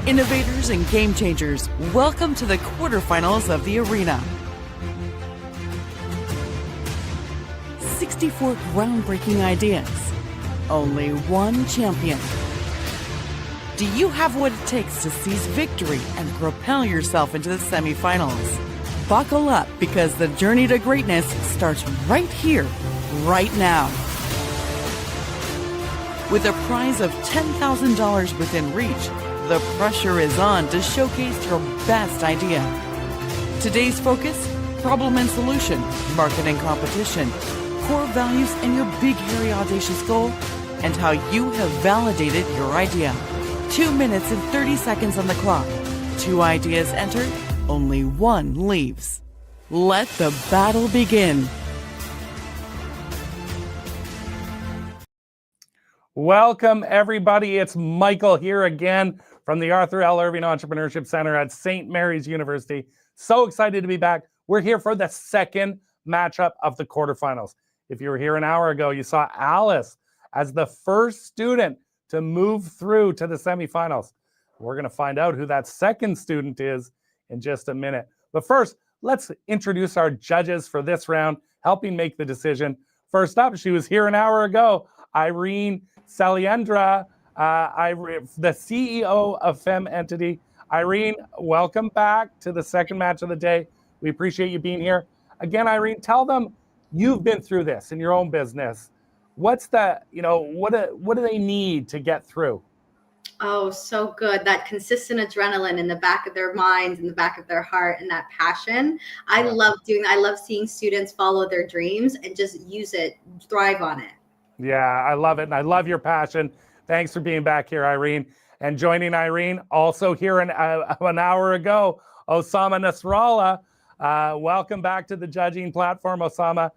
Innovators and game changers, welcome to the quarterfinals of the arena. 64 groundbreaking ideas, only one champion. Do you have what it takes to seize victory and propel yourself into the semifinals? Buckle up, because the journey to greatness starts right here, right now. With a prize of $10,000 within reach, the pressure is on to showcase your best idea. Today's focus: problem and solution, market and competition, core values and your big, hairy, audacious goal, and how you have validated your idea. 2 minutes and 30 seconds on the clock. 2 ideas entered, only 1 leaves. Let the battle begin. Welcome, everybody. It's Michael here again from the Arthur L. Irving Entrepreneurship Center at St. Mary's University. So excited to be back. We're here for the second matchup of the quarterfinals. If you were here an hour ago, you saw Alice as the first student to move through to the semifinals. We're going to find out who that second student is in just a minute. But first, let's introduce our judges for this round, helping make the decision. First up, she was here an hour ago, Irene Saliendra, the CEO of Fem Entity. Irene, welcome back to the second match of the day. We appreciate you being here. Again, Irene, tell them you've been through this in your own business. What's the, what do they need to get through? Oh, so good. That consistent adrenaline in the back of their minds, in the back of their heart, and that passion. I love doing that. I love seeing students follow their dreams and just use it, thrive on it. Yeah, I love it. And I love your passion. Thanks for being back here, Irene. And joining Irene, also here an hour ago, Osama Nasrallah. Welcome back to the judging platform, Osama.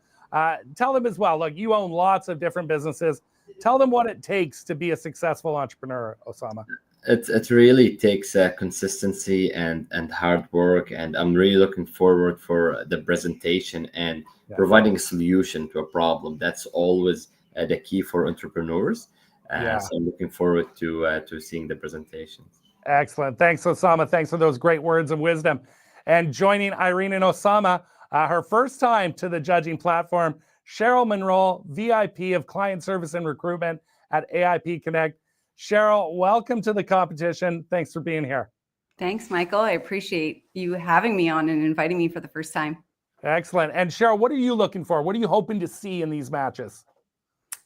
Tell them as well, look, you own lots of different businesses. Tell them what it takes to be a successful entrepreneur, Osama. It really takes consistency and hard work. And I'm really looking forward for the presentation and providing a solution to a problem. That's always the key for entrepreneurs. So I'm looking forward to seeing the presentations. Excellent. Thanks, Osama. Thanks for those great words of wisdom. And joining Irene and Osama, her first time to the judging platform, Cheryl Monroe, VIP of Client Service and Recruitment at AIP Connect. Cheryl, welcome to the competition. Thanks for being here. Thanks, Michael. I appreciate you having me on and inviting me for the first time. Excellent. And Cheryl, what are you looking for? What are you hoping to see in these matches?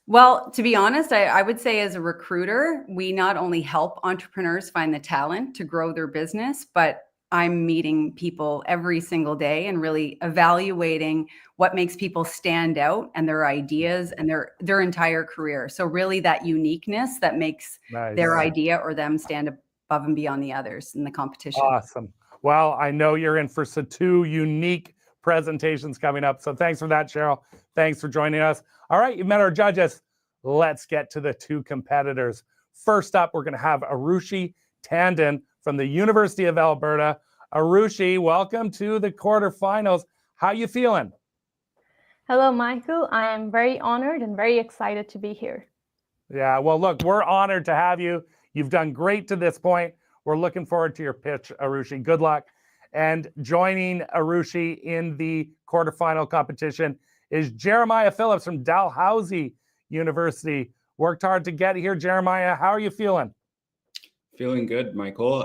Well, to be honest, I would say as a recruiter, we not only help entrepreneurs find the talent to grow their business, but I'm meeting people every single day and really evaluating what makes people stand out and their ideas and their entire career. So really that uniqueness that makes their idea or them stand above and beyond the others in the competition. Awesome. Well, I know you're in for some 2 unique presentations coming up. So thanks for that, Cheryl. Thanks for joining us. All right, you've met our judges. Let's get to the 2 competitors. First up, we're going to have Arushi Tandon from the University of Alberta. Arushi, welcome to the quarterfinals. How you feeling? Hello, Michael. I am very honored and very excited to be here. Yeah, well, look, we're honored to have you. You've done great to this point. We're looking forward to your pitch, Arushi. Good luck. And joining Arushi in the quarterfinal competition is Jeremiah Phillips from Dalhousie University. Worked hard to get here, Jeremiah. How are you feeling? Feeling good, Michael.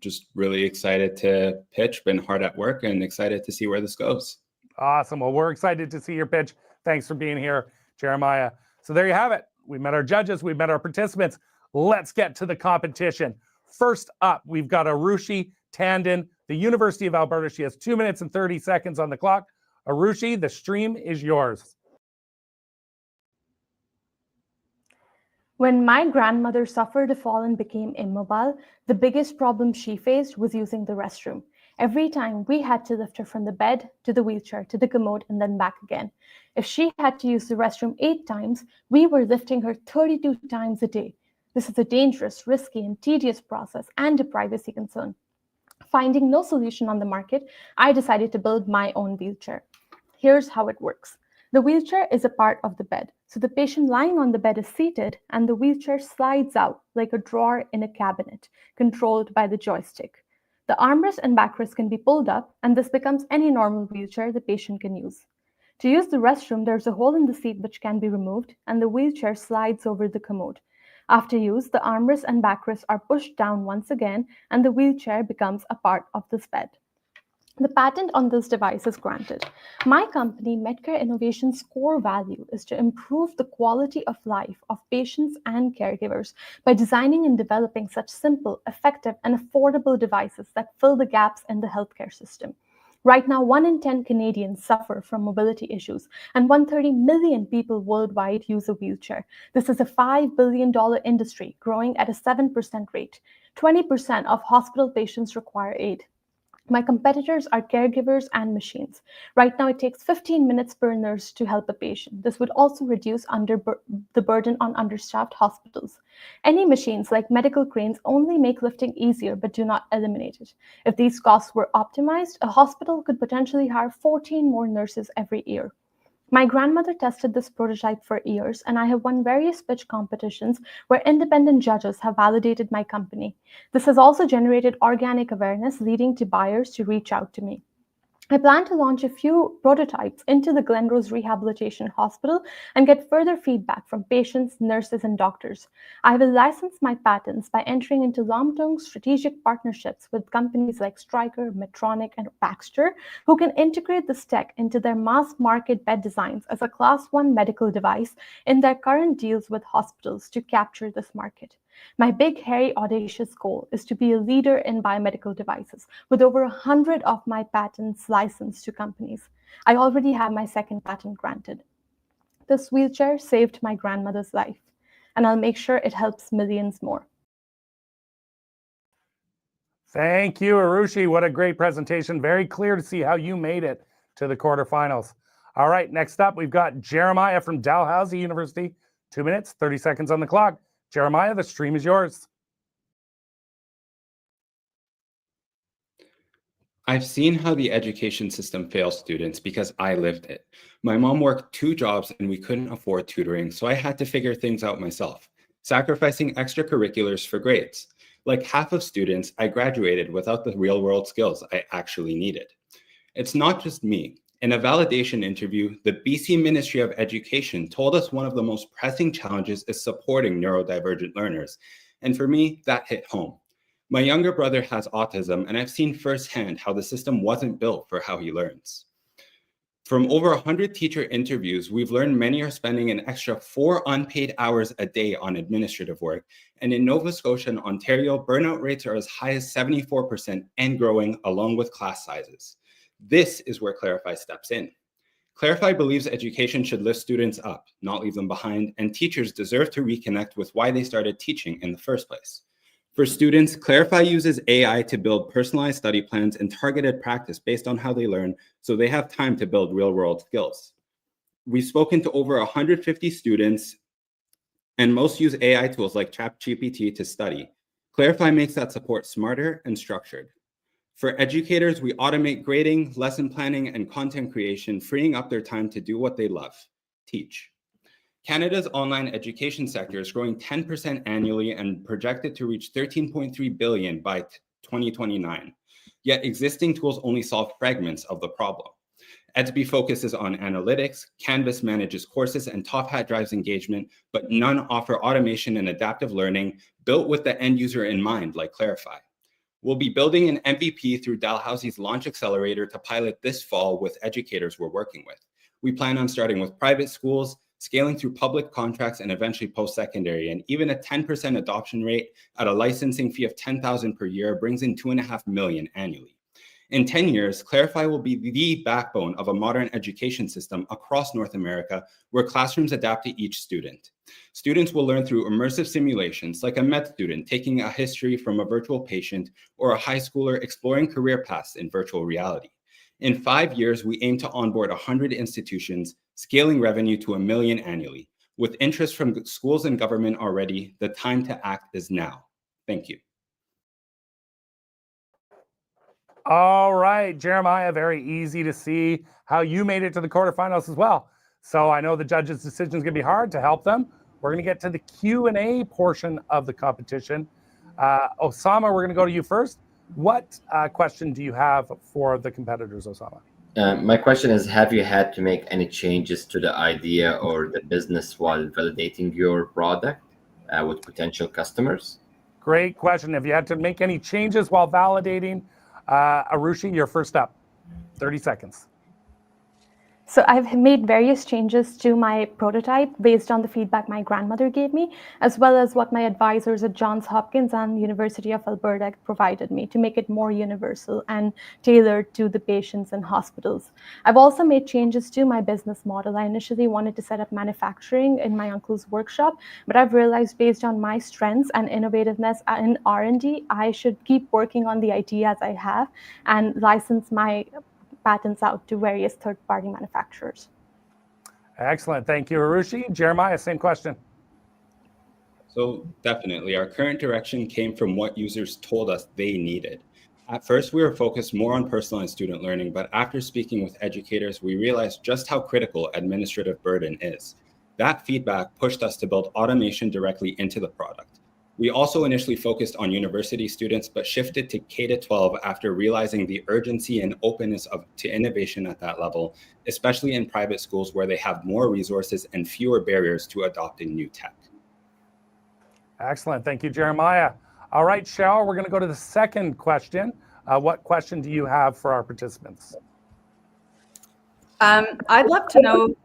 Just really excited to pitch, been hard at work and excited to see where this goes. Awesome. Well, we're excited to see your pitch. Thanks for being here, Jeremiah. So there you have it. We met our judges. We met our participants. Let's get to the competition. First up, we've got Arushi Tandon, the University of Alberta. She has 2 minutes and 30 seconds on the clock. Arushi, the stream is yours. When my grandmother suffered a fall and became immobile, the biggest problem she faced was using the restroom. Every time we had to lift her from the bed to the wheelchair to the commode and then back again. If she had to use the restroom 8 times, we were lifting her 32 times a day. This is a dangerous, risky, and tedious process and a privacy concern. Finding no solution on the market, I decided to build my own wheelchair. Here's how it works. The wheelchair is a part of the bed. So the patient lying on the bed is seated and the wheelchair slides out like a drawer in a cabinet, controlled by the joystick. The armrest and backrest can be pulled up, and this becomes any normal wheelchair the patient can use. To use the restroom, there's a hole in the seat which can be removed, and the wheelchair slides over the commode. After use, the armrest and backrest are pushed down once again, and the wheelchair becomes a part of this bed. The patent on this device is granted. My company, Medcare Innovation's core value is to improve the quality of life of patients and caregivers by designing and developing such simple, effective, and affordable devices that fill the gaps in the healthcare system. Right now, 1 in 10 Canadians suffer from mobility issues, and 130 million people worldwide use a wheelchair. This is a $5 billion industry growing at a 7% rate. 20% of hospital patients require aid. My competitors are caregivers and machines. Right now, it takes 15 minutes per nurse to help a patient. This would also reduce the burden on understaffed hospitals. Any machines like medical cranes only make lifting easier but do not eliminate it. If these costs were optimized, a hospital could potentially hire 14 more nurses every year. My grandmother tested this prototype for years, and I have won various pitch competitions where independent judges have validated my company. This has also generated organic awareness, leading to buyers to reach out to me. I plan to launch a few prototypes into the Glenrose Rehabilitation Hospital and get further feedback from patients, nurses, and doctors. I will license my patents by entering into long-term strategic partnerships with companies like Stryker, Medtronic, and Baxter, who can integrate this tech into their mass market bed designs as a Class 1 medical device in their current deals with hospitals to capture this market. My big, hairy, audacious goal is to be a leader in biomedical devices, with over 100 of my patents licensed to companies. I already have my second patent granted. This wheelchair saved my grandmother's life, and I'll make sure it helps millions more. Thank you, Arushi. What a great presentation. Very clear to see how you made it to the quarterfinals. All right, next up, we've got Jeremiah from Dalhousie University. 2 minutes, 30 seconds on the clock. Jeremiah, the stream is yours. I've seen how the education system fails students because I lived it. My mom worked 2 jobs and we couldn't afford tutoring, so I had to figure things out myself, sacrificing extracurriculars for grades. Like half of students, I graduated without the real-world skills I actually needed. It's not just me. In a validation interview, the BC Ministry of Education told us one of the most pressing challenges is supporting neurodivergent learners. And for me, that hit home. My younger brother has autism, and I've seen firsthand how the system wasn't built for how he learns. From over 100 teacher interviews, we've learned many are spending an extra 4 unpaid hours a day on administrative work. And in Nova Scotia and Ontario, burnout rates are as high as 74% and growing, along with class sizes. This is where Clarify steps in. Clarify believes education should lift students up, not leave them behind, and teachers deserve to reconnect with why they started teaching in the first place. For students, Clarify uses AI to build personalized study plans and targeted practice based on how they learn, so they have time to build real-world skills. We've spoken to over 150 students, and most use AI tools like ChatGPT to study. Clarify makes that support smarter and structured. For educators, we automate grading, lesson planning, and content creation, freeing up their time to do what they love, teach. Canada's online education sector is growing 10% annually and projected to reach $13.3 billion by 2029. Yet existing tools only solve fragments of the problem. Edsby focuses on analytics, Canvas manages courses, and Top Hat drives engagement, but none offer automation and adaptive learning built with the end user in mind, like Clarify. We'll be building an MVP through Dalhousie's Launch Accelerator to pilot this fall with educators we're working with. We plan on starting with private schools, scaling through public contracts, and eventually post-secondary. And even a 10% adoption rate at a licensing fee of $10,000 per year brings in $2.5 million annually. In 10 years, Clarify will be the backbone of a modern education system across North America where classrooms adapt to each student. Students will learn through immersive simulations, like a med student taking a history from a virtual patient or a high schooler exploring career paths in virtual reality. In 5 years, we aim to onboard 100 institutions, scaling revenue to $1 million annually. With interest from schools and government already, the time to act is now. Thank you. All right, Jeremiah, very easy to see how you made it to the quarterfinals as well. So I know the judges' decision is going to be hard to help them. We're going to get to the Q&A portion of the competition. Osama, we're going to go to you first. What question do you have for the competitors, Osama? My question is, have you had to make any changes to the idea or the business while validating your product with potential customers? Great question. Have you had to make any changes while validating? Arushi, you're first up. 30 seconds. So I've made various changes to my prototype based on the feedback my grandmother gave me, as well as what my advisors at Johns Hopkins and University of Alberta provided me to make it more universal and tailored to the patients and hospitals. I've also made changes to my business model. I initially wanted to set up manufacturing in my uncle's workshop, but I've realized based on my strengths and innovativeness in R&D, I should keep working on the ideas I have and license my patents out to various third-party manufacturers. Excellent. Thank you, Arushi. Jeremiah, same question. So definitely, our current direction came from what users told us they needed. At first, we were focused more on personalized student learning, but after speaking with educators, we realized just how critical administrative burden is. That feedback pushed us to build automation directly into the product. We also initially focused on university students, but shifted to K-12 after realizing the urgency and openness to innovation at that level, especially in private schools where they have more resources and fewer barriers to adopting new tech. Excellent. Thank you, Jeremiah. All right, Cheryl, we're going to go to the second question. What question do you have for our participants? I'd love to know,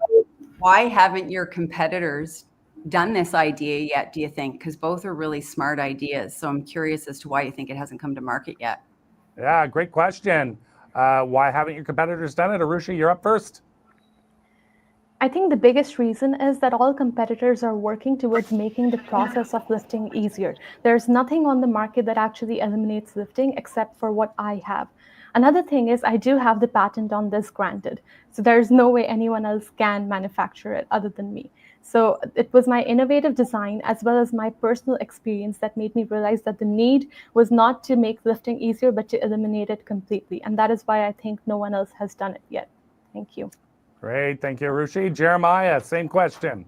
why haven't your competitors done this idea yet, do you think? Because both are really smart ideas. So I'm curious as to why you think it hasn't come to market yet. Yeah, great question. Why haven't your competitors done it? Arushi, you're up first. I think the biggest reason is that all competitors are working towards making the process of lifting easier. There's nothing on the market that actually eliminates lifting except for what I have. Another thing is I do have the patent on this granted. So there's no way anyone else can manufacture it other than me. So it was my innovative design as well as my personal experience that made me realize that the need was not to make lifting easier, but to eliminate it completely. And that is why I think no one else has done it yet. Thank you. Great. Thank you, Arushi. Jeremiah, same question.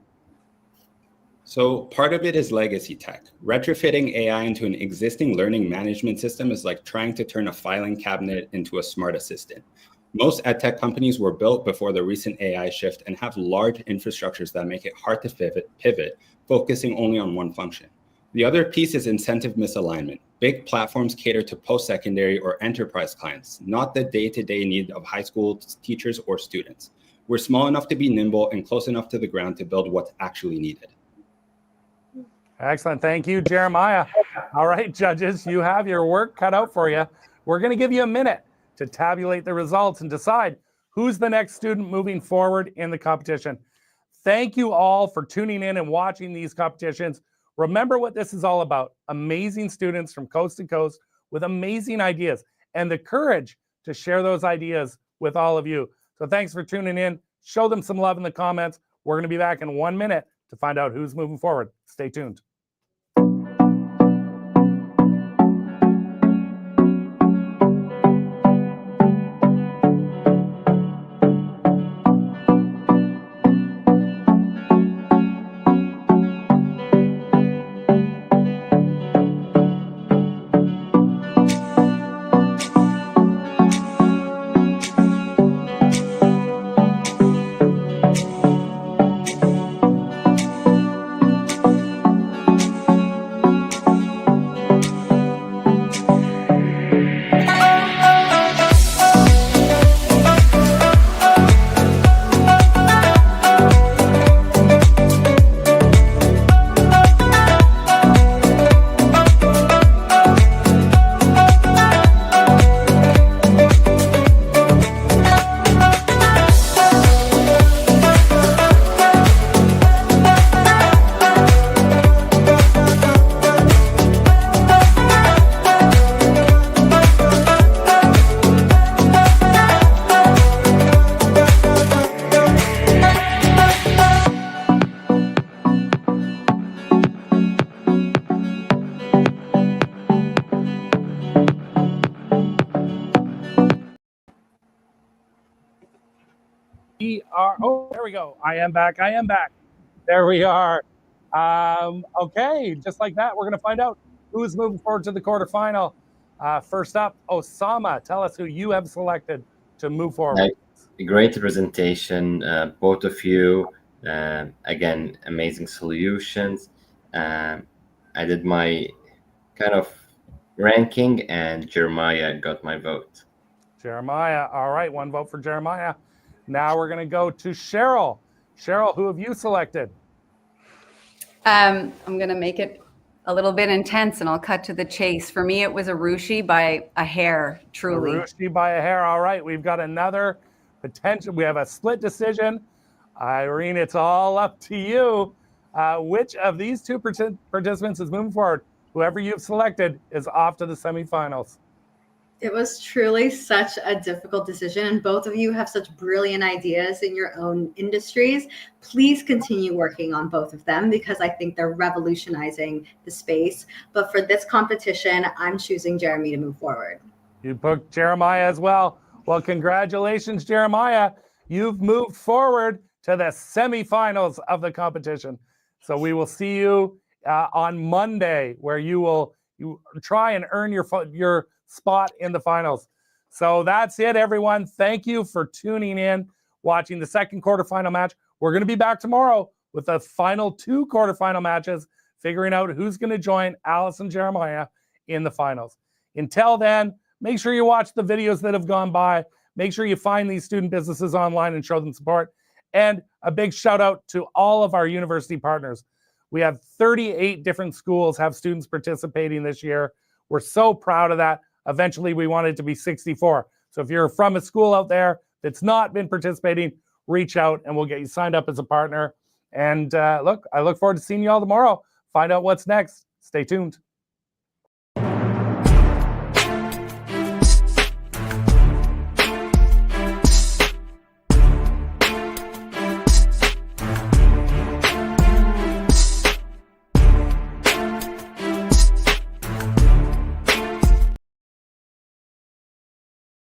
So part of it is legacy tech. Retrofitting AI into an existing learning management system is like trying to turn a filing cabinet into a smart assistant. Most edtech companies were built before the recent AI shift and have large infrastructures that make it hard to pivot, focusing only on one function. The other piece is incentive misalignment. Big platforms cater to post-secondary or enterprise clients, not the day-to-day need of high school teachers or students. We're small enough to be nimble and close enough to the ground to build what's actually needed. Excellent. Thank you, Jeremiah. All right, judges, you have your work cut out for you. We're going to give you a minute to tabulate the results and decide who's the next student moving forward in the competition. Thank you all for tuning in and watching these competitions. Remember what this is all about: amazing students from coast to coast with amazing ideas and the courage to share those ideas with all of you. So thanks for tuning in. Show them some love in the comments. We're going to be back in 1 minute to find out who's moving forward. Stay tuned. we go. I am back. I am back. There we are. Okay, just like that, we're going to find out who's moving forward to the quarterfinal. First up, Osama, tell us who you have selected to move forward. Great presentation, both of you. Again, amazing solutions. I did my kind of ranking, and Jeremiah got my vote. Jeremiah. All right, 1 vote for Jeremiah. Now we're going to go to Cheryl. Cheryl, who have you selected? I'm going to make it a little bit intense, and I'll cut to the chase. For me, it was Arushi by a hair, truly. Arushi by a hair. All right, we've got another potential. We have a split decision. Irene, it's all up to you. Which of these two participants is moving forward? Whoever you've selected is off to the semifinals. It was truly such a difficult decision, and both of you have such brilliant ideas in your own industries. Please continue working on both of them because I think they're revolutionizing the space. But for this competition, I'm choosing Jeremy to move forward. You booked Jeremiah as well. Well, congratulations, Jeremiah. You've moved forward to the semifinals of the competition. So we will see you on Monday, where you try and earn your spot in the finals. So that's it, everyone. Thank you for tuning in, watching the second quarterfinal match. We're going to be back tomorrow with the final 2 quarterfinal matches, figuring out who's going to join Alice and Jeremiah in the finals. Until then, make sure you watch the videos that have gone by. Make sure you find these student businesses online and show them support. And a big shout out to all of our university partners. We have 38 different schools have students participating this year. We're so proud of that. Eventually, we want it to be 64. So if you're from a school out there that's not been participating, reach out and we'll get you signed up as a partner. And I look forward to seeing you all tomorrow. Find out what's next. Stay tuned.